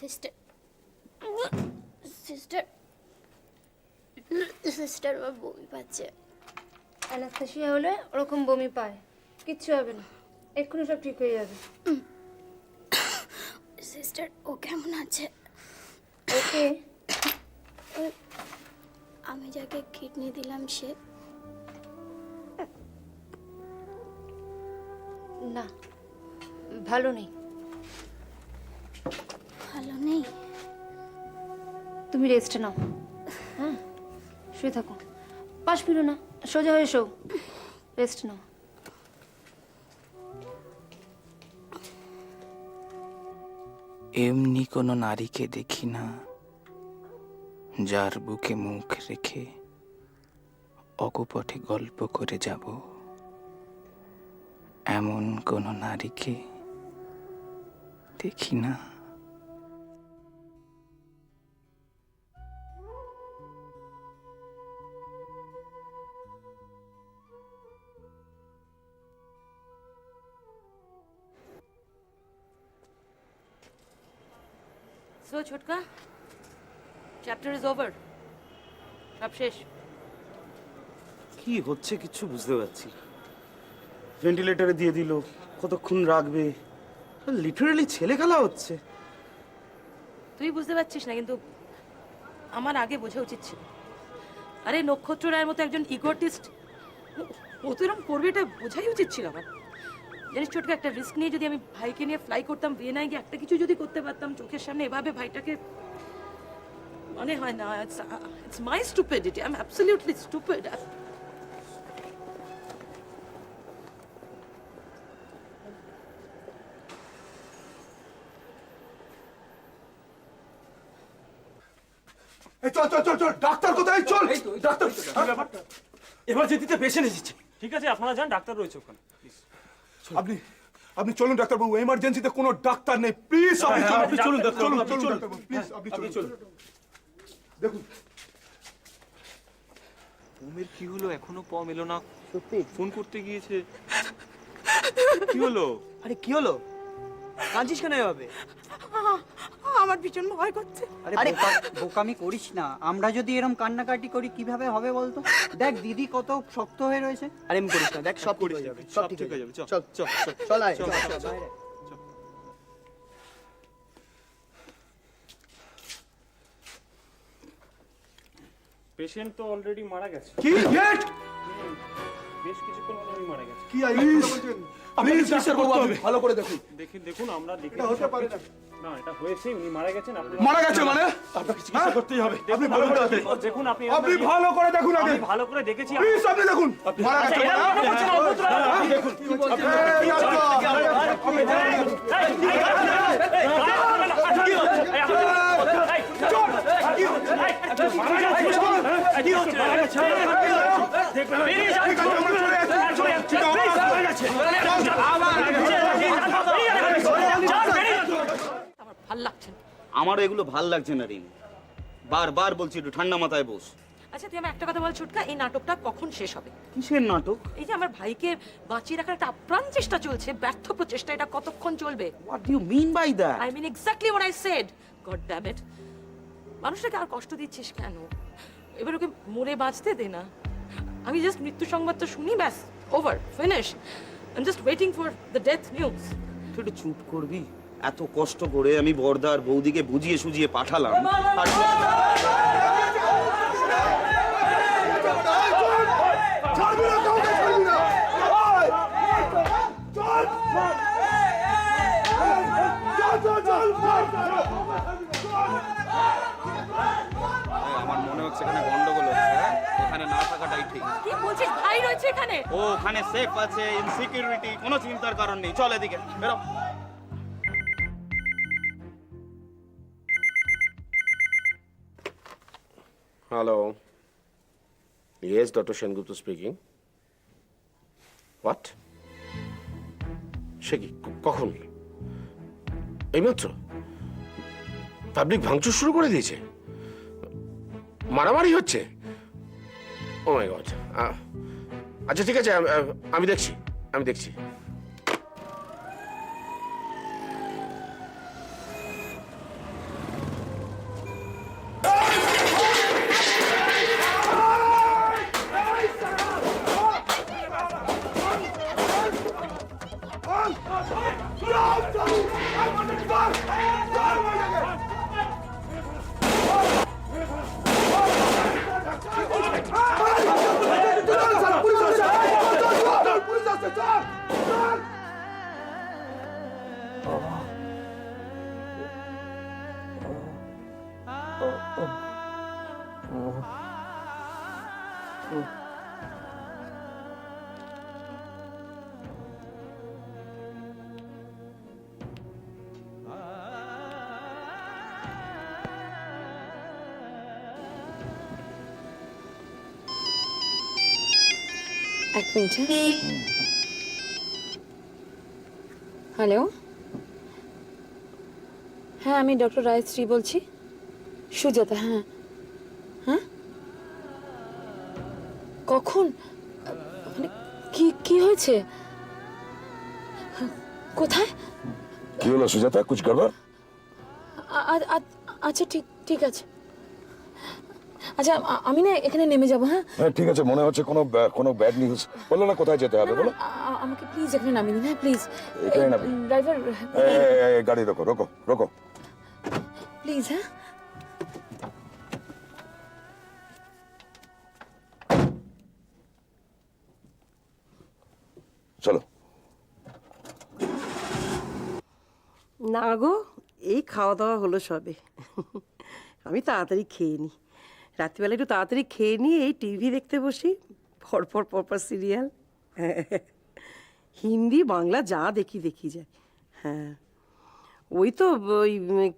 Sister sister sister আমার বমি পাচ্ছে। অ্যানাস্থেশিয়া হলে ওরকম বমি পায়, কিচ্ছু হবে না, এক্ষুনি সব ঠিক হয়ে যাবে। সিস্টার ও কেমন আছে? ওকে, আমি যাকে কিডনি দিলাম সে? না, ভালো নেই। ভালো নেই? তুমি রেস্ট নাও, হ্যাঁ শুয়ে থাকো, পাশ ফিরো না, সোজা হয়ে শো, রেস্ট নাও। এমনি কোনো নারীকে দেখি না যার বুকে মুখ রেখে অকপটে গল্প করে যাব। এমন কোনো নারীকে দেখি না। So, Chutka, chapter is over. সব শেষ। কি হচ্ছে কিছু বুঝতে পারছি। ভেন্টিলেটরে দিয়ে দিল, কতক্ষণ রাখবে, লিটারালি ছেলে খেলা হচ্ছে। তুই বুঝতে পারছিস না, কিন্তু আমার আগে বোঝা উচিত ছিল। আরে নক্ষত্র রায়ের মতো একজন ইগোটিস্ট ও তো এরকম করবে, এটা বোঝাই উচিত ছিল আমার। জানিস ছোটকা, একটা রিস্ক নিয়ে যদি আমি ভাইকে নিয়ে ফ্লাই করতাম, ভিয়েনায় গিয়ে একটা কিছু যদি করতে পারতাম চোখের সামনে, এভাবে ভাইটাকে, মনে হয় না। It's my stupidity, I am absolutely stupid. এই চল চল চল চল, ডাক্তার কোথায়? চল ডাক্তার। এমার্জেন্সিতে পেশেন্ট এসেছে। ঠিক আছে, আপনারা যান, ডাক্তার রয়েছে ওখানে। আপনি আপনি চলুন ডাক্তারবাবু, এমার্জেন্সিতে কোনো ডাক্তার নেই, প্লিজ আপনি চলুন। আপনি চলুন ডাক্তার, চলুন আপনি চলুন চলুন। ডাক্তারবাবু, প্লিজ আপনি আপনি চলুন। চলুন। দেখুন ওমের কি হলো? এখনো পম এলো না। সত্যি ফোন করতে গিয়েছে। কি হলো? আরে কি হলো? কাঁদছিস কেন এভাবে? আমার ভীষণ ভয় করছে। আরে বোকামি করিস না, আমরা যদি এরকম কান্নাকাটি করি কিভাবে হবে বলতো? দেখ দিদি কত শক্ত হয়ে রয়েছে। আরে এমন করিস না, দেখ সব ঠিক হয়ে যাবে, সব ঠিক হয়ে যাবে। চল চল চল আয়, চল বাইরে। পেশেন্ট তো অলরেডি মারা গেছে। কি গেট বেশ কিছুক্ষণ হলো মারা গেছে। কি আই বলছেন? আপনি ডাক্তারবাবু আপনি ভালো করে দেখুন। দেখুন আমরা দেখি। এটা হতে পারে না। না, এটা হয়েছে, উনি মারা গেছেন। আপনি মারা গেছে মানে? আপনাকে চিকিৎসা করতেই হবে। আপনি ভালো করে দেখুন। দেখুন, আপনি ভালো করে দেখুন আগে। আমি ভালো করে দেখেছি। প্লিজ আপনি দেখুন। মারা গেছে মানে? আপনি দেখুন। এই ভাল লাগছে না। আমার এগুলো ভাল লাগছে না রিম, বারবার বলছি একটু ঠান্ডা মাথায় বস। আচ্ছা তুই আমি একটা কথা বল ছোটকা, এই নাটকটা কখন শেষ হবে? কিসের নাটক? এই যে আমার ভাইকে বাঁচিয়ে রাখার একটা আপ্রাণ চেষ্টা চলছে, ব্যর্থ প্রচেষ্টা, এটা কতক্ষণ চলবে? What do you mean by that? I mean exactly what I said. God damn it, মানুষটাকে আর কষ্ট দিচ্ছিস কেন? এবার ওকে মরে বাঁচতে দে না। আমি জাস্ট মৃত্যু সংবাদটা শুনি, ব্যাস, over, finish. I am just waiting for the death news. তুই একটু চুপ করবি? এত কষ্ট করে আমি বর্দার বৌদিকে বুঝিয়ে সুজিয়ে পাঠালাম, আর ছাড়বি না, কাউকে ছাড়বি না। চল চল চল চল। আমার মনে হচ্ছে এখানে গন্ডগোল হচ্ছে। এখানে না থাকাটাই ঠিক। কি বলছিস? ভাই রয়েছে এখানে। ও ওখানে সেফ আছে, ইনসিকিউরিটি, কোনো চিন্তার কারণ নেই। চল এদিকে বেরো। Hello. Yes, Dr. Sengupta speaking. What? সে কি কখন? এইমাত্র পাবলিক ভাঙচুর শুরু করে দিয়েছে, মারামারি হচ্ছে। ও মাই গড। আচ্ছা ঠিক আছে, আমি দেখছি। এক মিনিট। হ্যালো, হ্যাঁ আমি ডক্টর রায়ের স্ত্রী বলছি, সুজাতা। হ্যাঁ হ্যাঁ, কখন, মানে কি কি হয়েছে, কোথায়? কি হলো সুজাতা, কুছ গড়বড়? আচ্ছা ঠিক ঠিক আছে। আচ্ছা আমি না এখানে নেমে যাবো। হ্যাঁ হ্যাঁ ঠিক আছে, মনে হচ্ছে কোনো ব্যাড নিউজ। বলো না কোথায় যেতে হবে বলো। আমাকে প্লিজ এখানে নামিয়ে দিন। হ্যাঁ প্লিজ। এখানে নামি। ড্রাইভার গাড়ি রোকো রোকো রোকো প্লিজ। হ্যাঁ চলো। না গো, এই খাওয়া দাওয়া হলো সবে। আমি তাড়াতাড়ি খেয়ে নিই, রাত্রিবেলা একটু তাড়াতাড়ি খেয়ে নিয়ে এই টিভি দেখতে বসি, পরপর পরপর সিরিয়াল। হিন্দি বাংলা যা দেখি যায়। হ্যাঁ ওই তো ওই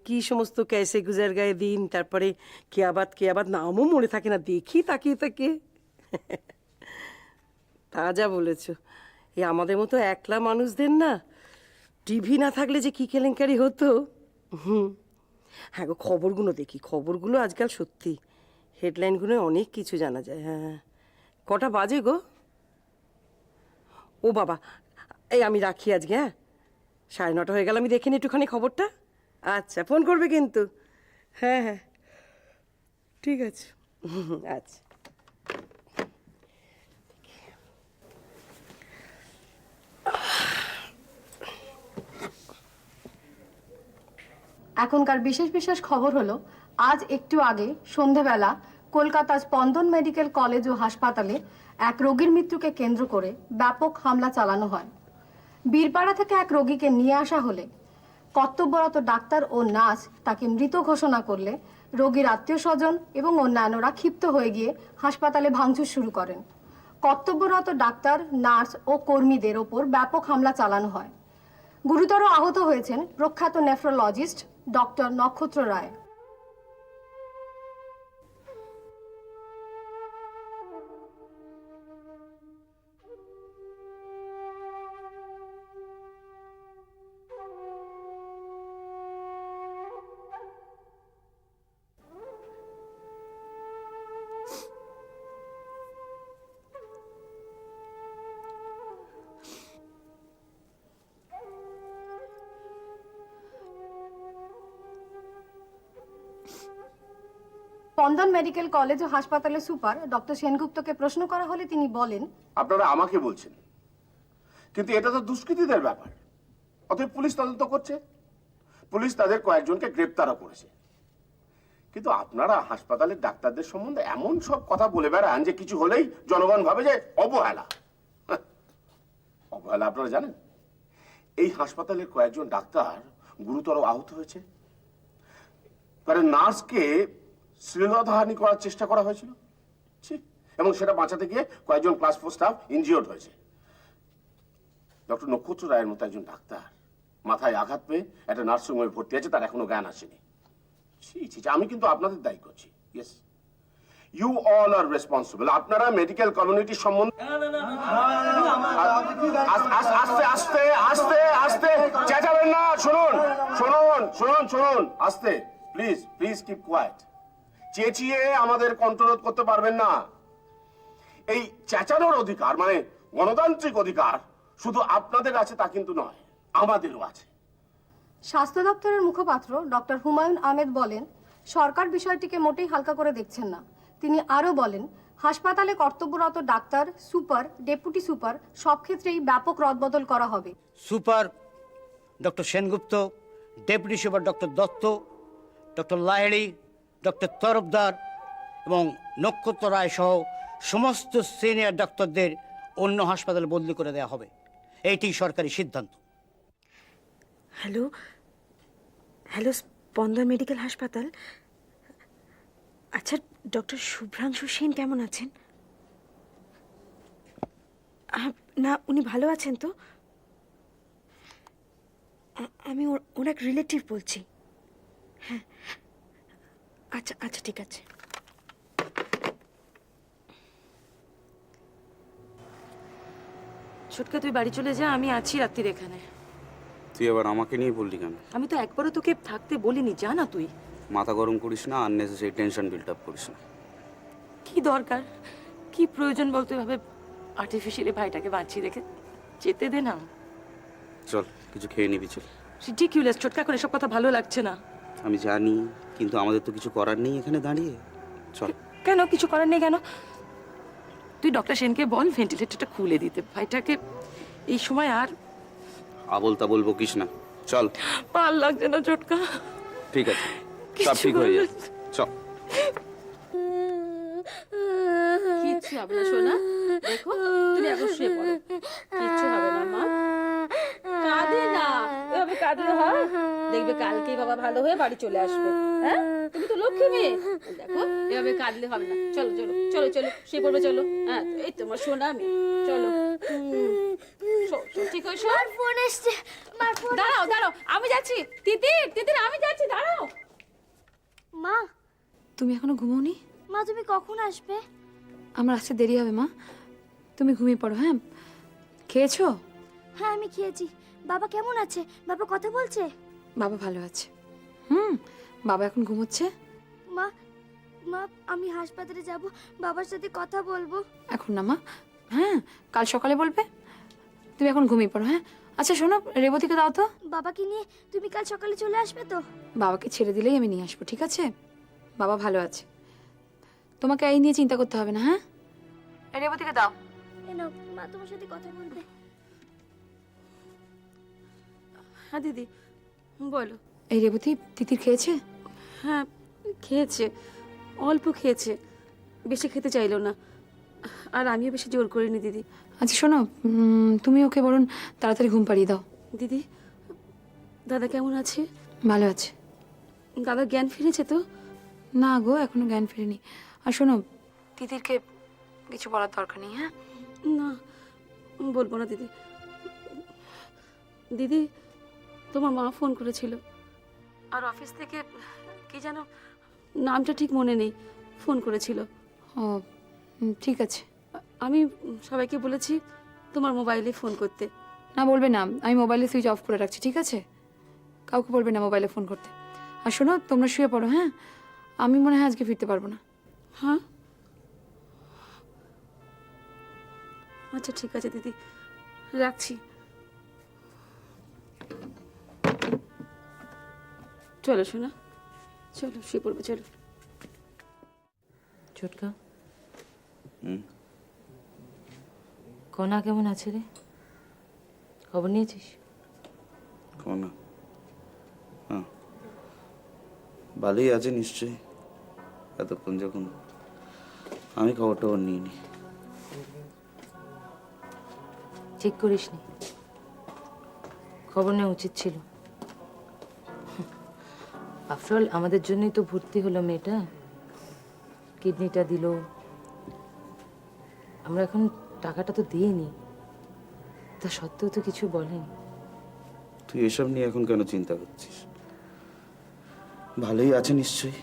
কি সমস্ত ক্যাসে গুজার গায়ে দিন, তারপরে কেয়াবাদ নামও মনে থাকে না, দেখি তাকিয়ে তা যা বলেছ। এই আমাদের মতো একলা মানুষদের না টিভি না থাকলে যে কি কেলেঙ্কারি হতো। হ্যাঁ গো, খবরগুলো দেখি, খবরগুলো আজকাল সত্যি হেডলাইনগুলো অনেক কিছু জানা যায়। হ্যাঁ কটা বাজে গো? ও বাবা, এই আমি রাখি আজকে। হ্যাঁ 9:30 হয়ে গেল, আমি দেখিনি একটুখানি খবরটা। আচ্ছা ফোন করবে কিন্তু। হ্যাঁ হ্যাঁ ঠিক আছে। আচ্ছা। এখনকার বিশেষ বিশেষ খবর হলো, আজ একটু আগে সন্ধেবেলা কলকাতার স্পন্দন মেডিকেল কলেজ ও হাসপাতালে এক রোগীর মৃত্যুকে কেন্দ্র করে ব্যাপক হামলা চালানো হয়। বীরপাড়া থেকে এক রোগীকে নিয়ে আসা হলে কর্তব্যরত ডাক্তার ও নার্স তাকে মৃত ঘোষণা করলে রোগীর আত্মীয়স্বজন এবং অন্যান্যরা ক্ষিপ্ত হয়ে গিয়ে হাসপাতালে ভাঙচুর শুরু করেন। কর্তব্যরত ডাক্তার, নার্স ও কর্মীদের ওপর ব্যাপক হামলা চালানো হয়। গুরুতর আহত হয়েছেন প্রখ্যাত নেফ্রোলজিস্ট ডক্টর নক্ষত্র রায়। স্পন্দন মেডিকেল কলেজ ও হাসপাতালের সুপার ডক্টর সেনগুপ্তকে প্রশ্ন করা হলে তিনি বলেন, আপনারা আমাকে বলছেন, কিন্তু এটা তো দুষ্কৃতীদের ব্যাপার, অতএব পুলিশ তদন্ত করছে। পুলিশ তাদের কয়েকজনকে গ্রেপ্তারও করেছে। কিন্তু আপনারা হাসপাতালের ডাক্তারদের সম্বন্ধে এমন সব কথা বলে বেড়ান যে কিছু হলেই জনগণ ভাবে যে অবহেলা। অবহেলা আপনারা জানেন, এই হাসপাতালের কয়েকজন ডাক্তার গুরুতর আহত হয়েছে। তার নার্সকে শ্লীলতাহানি করার চেষ্টা করা হয়েছিল, এবং সেটা বাঁচাতে গিয়ে কয়েকজন ক্লাস 4 স্টাফ ইনজিওর্ড হয়েছে। ডক্টর নক্ষত্র রায়ের মতো একজন ডাক্তার মাথায় আঘাত পেয়ে একটা নার্সিং হোমে ভর্তি আছে, তার এখনো জ্ঞান আসেনি। আমি কিন্তু আপনাদের দায়ী করছি। Yes, you all are responsible. আপনারা মেডিকেল কমিউনিটির সম্বন্ধে আস্তে আস্তে আস্তে আস্তে চেঁচাবেন না। শুনুন শুনুন শুনুন শুনুন, আস্তে প্লিজ প্লিজ কিপ কোয়াইট। চেঁচিয়ে আমাদের কন্ট্রোল করতে পারবেন না। এই চেঁচানোর অধিকার মানে গণতান্ত্রিক অধিকার শুধু আপনাদের আছে তা কিন্তু নয়, আমাদেরও আছে। স্বাস্থ্য দপ্তরের মুখপাত্র ডক্টর হুমায়ুন আহমেদ বলেন, সরকার বিষয়টিকে মোটেই হালকা করে দেখছেন না। তিনি আরও বলেন, হাসপাতালে কর্তব্যরত ডাক্তার, সুপার, ডেপুটি সুপার সব ক্ষেত্রেই ব্যাপক রদবদল করা হবে। Super doctor Sengupta, deputy super doctor Dutta, doctor Lahiri, doctor Tarafdar এবং নক্ষত্র রায় সহ সমস্ত সিনিয়র ডাক্তারদের অন্য হাসপাতালে বদলি করে দেওয়া হবে। এইটি সরকারি সিদ্ধান্ত। হ্যালো হ্যালো, স্পন্দন মেডিকেল হাসপাতাল। আচ্ছা, ডক্টর শুভ্রাংশু সেন কেমন আছেন? না, উনি ভালো আছেন তো? আমি ওর এক রিলেটিভ বলছি। হ্যাঁ আচ্ছা আচ্ছা ঠিক আছে। ছোটকা তুই বাড়ি চলে যা, আমি আছি রাত্রির এখানে। তুই আবার আমাকে নিয়ে বললি কেন? আমি তো একবারও তোকে থাকতে বলিনি, যা না তুই। মাথা গরম করিস না, আননেসেসারি টেনশন বিল্ড আপ করিস না। কি দরকার, কি প্রয়োজন বলতো এভাবে আর্টিফিশিয়ালি ভাইটাকে বাঁচিয়ে রেখে যেতে দে না। চল কিছু খেয়ে নিবি, চল। রিডিকুলাস ছোটকা, করে সব কথা ভালো লাগছে না। আমি জানি, কিন্তু আমাদের তো কিছু করার নেই এখানে দাঁড়িয়ে। চল। কেন কিছু করার নেই কেন? তুই ডক্টর সেনকে বল ভেন্টিলেটরটা খুলে দিতে ভাইটাকে এই সময়। আর আবল তাবল বকিস না, চল। ভাল লাগছে না ছোটকা। ঠিক আছে, সব ঠিক হয়ে যাবে, চল। কিচ্ছু হবে না সোনা, দেখো তুমি এখন শুয়ে পড়ো, কিচ্ছু হবে না মা। কাঁদে না, এভাবে কাঁদলে হয়? দেখবে কালকেই বাবা ভালো হয়ে বাড়ি চলে আসবে। হ্যাঁ, তুমি তো লক্ষ্মী মেয়ে। দেখো এভাবে কাঁদলে হবে না। চলো চলো চলো চলো শুয়ে পড়বে, চলো। হ্যাঁ, এই তোমার সোনা মেয়ে, চলো। ঠিক হয়েছে? ফোন এসছে, মার ফোন। দাঁড়াও দাঁড়াও, আমি যাচ্ছি। তিতির তিতির, আমি যাচ্ছি, দাঁড়াও। মা, তুমি এখনো ঘুমোওনি? মা তুমি কখন আসবে? আমার আসতে দেরি হবে মা, তুমি ঘুমিয়ে পড়ো। হ্যাঁ, খেয়েছো? হ্যাঁ আমি খেয়েছি। বাবা কেমন আছে? বাবা কথা বলছে? বাবা ভালো আছে। বাবা এখন ঘুমোচ্ছে। মা, মা আমি হাসপাতালে যাব, বাবার সাথে কথা বলবো। এখন না মা, হ্যাঁ কাল সকালে বলবে। তুমি এখন ঘুমিয়ে পড়ো। হ্যাঁ, আচ্ছা শোনো, রেবতীকে দাও তো। বাবাকে নিয়ে তুমি কাল সকালে চলে আসবে তো? বাবাকে ছেড়ে দিলেই আমি নিয়ে আসবো, ঠিক আছে? বাবা ভালো আছে, তোমাকে এই নিয়ে চিন্তা করতে হবে না। হ্যাঁ, রেবতীকে দাও। এ নাও, মা তোমার সাথে কথা বলবে। হ্যাঁ দিদি বলো। এই রেবতী তিতির খেয়েছে? হ্যাঁ খেয়েছে, অল্প খেয়েছে, বেশি খেতে চাইলো না। আর আমিও বেশি জোর করিনি দিদি। আচ্ছা শোনো, তুমি ওকে বরং তাড়াতাড়ি ঘুম পাড়িয়ে দাও। দিদি, দাদা কেমন আছে? ভালো আছে। দাদা জ্ঞান ফিরেছে তো? না গো, এখনো জ্ঞান ফেরেনি। আর শোনো, তিতিরকে কিছু বলার দরকার নেই। হ্যাঁ, না বলবো না দিদি। দিদি, তোমার মা ফোন করেছিল, আর অফিস থেকে কি যেন নামটা ঠিক মনে নেই, ফোন করেছিল। ও ঠিক আছে। আমি সবাইকে বলেছি তোমার মোবাইলে ফোন করতে। না বলবে না, আমি মোবাইলে সুইচ অফ করে রাখছি, ঠিক আছে? কাউকে বলবে না মোবাইলে ফোন করতে। আর শোনো, তোমরা শুয়ে পড়ো। হ্যাঁ, আমি মনে হয় আজকে ফিরতে পারবো না। হ্যাঁ আচ্ছা ঠিক আছে দিদি, রাখছি। চলো শোনা, চলো শুয়ে পড়বে, চলো। ছোটকা, কণা কেমন আছে রে? খবর নিয়েছিস? কণা? হ্যাঁ, ভালোই আছে নিশ্চয়ই, এতক্ষণ যখন আমি খবরটা নিইনি। ঠিক করিসনি, খবর নেওয়া উচিত ছিল। আফটারঅল আমাদের জন্যই তো ভর্তি হলো মেয়েটা, কিডনিটা দিল। আমরা এখন টাকাটা তো দিইনি, তা সত্ত্বেও তো কিছু বলেনি। তুই এসব নিয়ে এখন কেন চিন্তা করছিস? ভালোই আছে নিশ্চয়ই,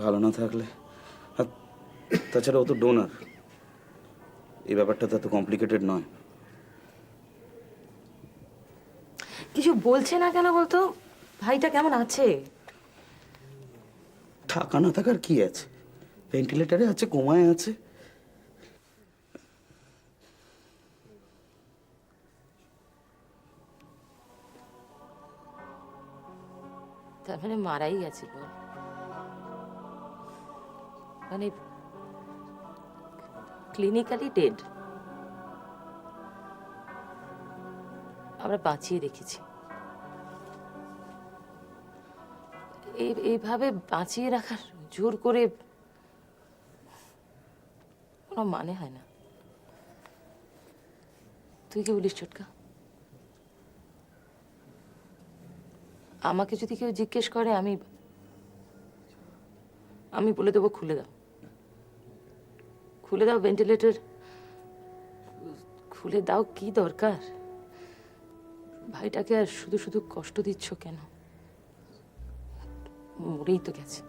ভালো না থাকলে। আর তাছাড়া ও তো ডোনার, এই ব্যাপারটা তো এত কমপ্লিকেটেড নয়। কিছু বলছে না কেন বলতো? ভাইটা কেমন আছে? টাকা না থাকার কি আছে? ভেন্টিলেটারে আছে, কোমায় আছে। তার মানে মারাই গেছে বল? মানে ক্লিনিক্যালি ডেড। আমরা বাঁচিয়ে রেখেছি, এইভাবে বাঁচিয়ে রাখার জোর করে কোনো মানে হয় না। তুই কি বলিস ছোটকা? আমাকে যদি কেউ জিজ্ঞেস করে, আমি বলে দেবো খুলে দাও, খুলে দাও ভেন্টিলেটর, খুলে দাও। কি দরকার? ভাইটাকে আর শুধু শুধু কষ্ট দিচ্ছ কেন? মরেই তো গেছে।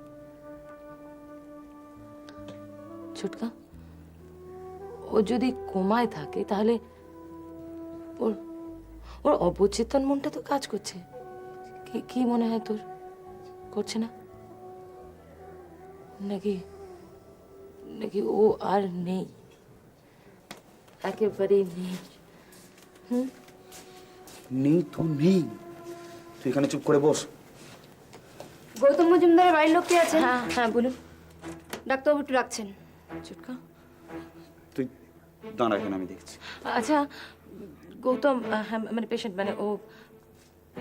ছোটকা, ও যদি কোমায় থাকে তাহলে ওর ওর অবচেতন মনটা তো কাজ করছে। কি কি মনে হয় তোর, করছে না? নাকি নাকি ও আর নেই, একেবারেই নেই? নেই তো নেই, তুই এখানে চুপ করে বস। গৌতম মজুমদারের বাড়ির লোক কে আছে? হ্যাঁ হ্যাঁ বলুন। ডাক্তারবাবু একটু রাখছেন। চুটকা। তুই দাঁড়া, এখানে আমি দেখছি। আচ্ছা গৌতম, হ্যাঁ মানে পেশেন্ট, মানে ও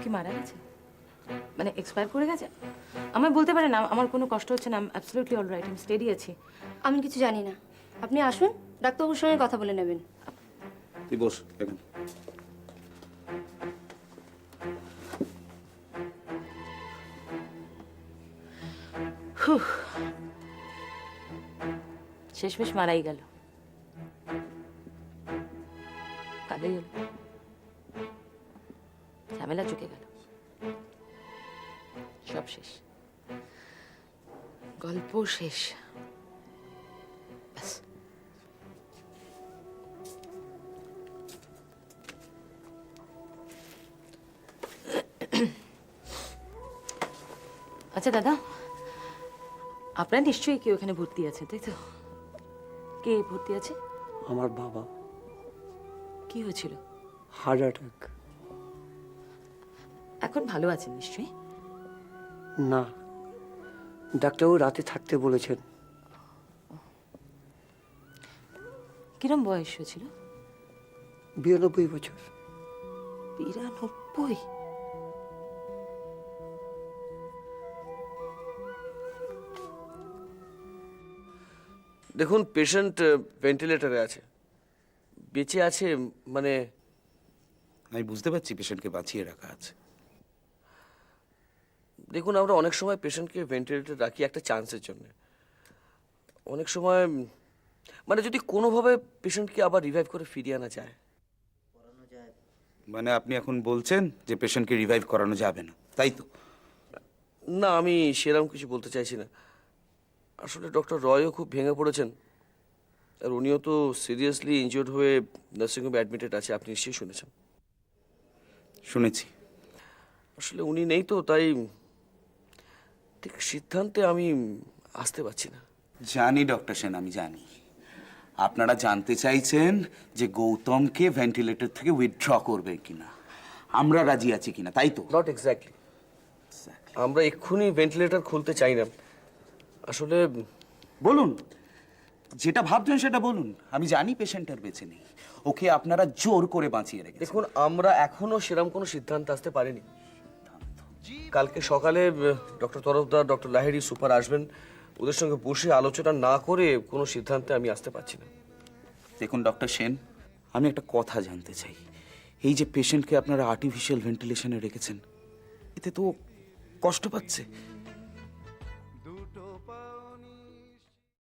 কি মারা গেছে, মানে এক্সপায়ার করে গেছে? আমায় বলতে পারেন, আমার কোনো কষ্ট হচ্ছে না, অ্যাবসলিউটলি অল রাইট, আমি স্টেডি আছি। আমি কিছু জানি না, আপনি আসুন, ডাক্তারবাবুর সঙ্গে কথা বলে নেবেন। তুই বস এখানে। শেষমেশ মারাই গেল, কালেই হলো, ঝামেলা চুকে গেল, সব শেষ, গল্প শেষ, ব্যাস। আচ্ছা দাদা, আপনার নিশ্চয়ই কেউ এখানে ভর্তি আছে, তাই তো? কে ভর্তি আছে? আমার বাবা। কি হয়েছিল? Heart attack. এখন ভালো আছেন নিশ্চয়ই? না, ডাক্তারবাবু রাতে থাকতে বলেছেন। কিরম বয়স হয়েছিল? 92 বছর। 92? দেখুন, পেশেন্ট ভেন্টিলেটরে আছে, বেঁচে আছে, মানে আমি বুঝতে পারছি পেশেন্টকে বাঁচিয়ে রাখা আছে। দেখুন, আমরা অনেক সময় পেশেন্টকে ভেন্টিলেটরে রাখি একটা চান্সের জন্য। অনেক সময় মানে যদি কোনোভাবে পেশেন্টকে আবার রিভাইভ করে ফিরিয়ে আনা যায়। মানে আপনি এখন বলছেন যে পেশেন্টকে রিভাইভ করানো যাবে না, তাই তো? না, আমি সেরকম কিছু বলতে চাইছি না। আসলে ডক্টর রয়ও খুব ভেঙে পড়েছেন, আর উনিও তো সিরিয়াসলি ইনজিওর্ড হয়ে নার্সিংহোমে অ্যাডমিটেড আছে, আপনি নিশ্চয়ই শুনেছেন। শুনেছি। আসলে উনি নেই তো, তাই ঠিক সিদ্ধান্তে আমি আসতে পারছি না। জানি ডক্টর সেন, আমি জানি আপনারা জানতে চাইছেন যে গৌতমকে ভেন্টিলেটর থেকে উইথড্র করবে কিনা, আমরা রাজি আছি কিনা, তাই তো? Not exactly. আমরা এক্ষুনি ভেন্টিলেটর খুলতে চাই না। আসলে বলুন, যেটা ভাবছেন সেটা বলুন। আমি জানি পেশেন্টের বেঁচে নেই, ওকে আপনারা জোর করে বাঁচিয়ে রেখেছেন। দেখুন, আমরা এখনো সেরকম কোনো সিদ্ধান্ত আসতে পারিনি। কালকে সকালে doctor Tarafdar, doctor Lahiri super আসবেন, ওদের সঙ্গে বসে আলোচনা না করে কোনো সিদ্ধান্তে আমি আসতে পারছি না। দেখুন ডক্টর সেন, আমি একটা কথা জানতে চাই। এই যে পেশেন্টকে আপনারা আর্টিফিশিয়াল ভেন্টিলেশনে রেখেছেন, এতে তো কষ্ট পাচ্ছে।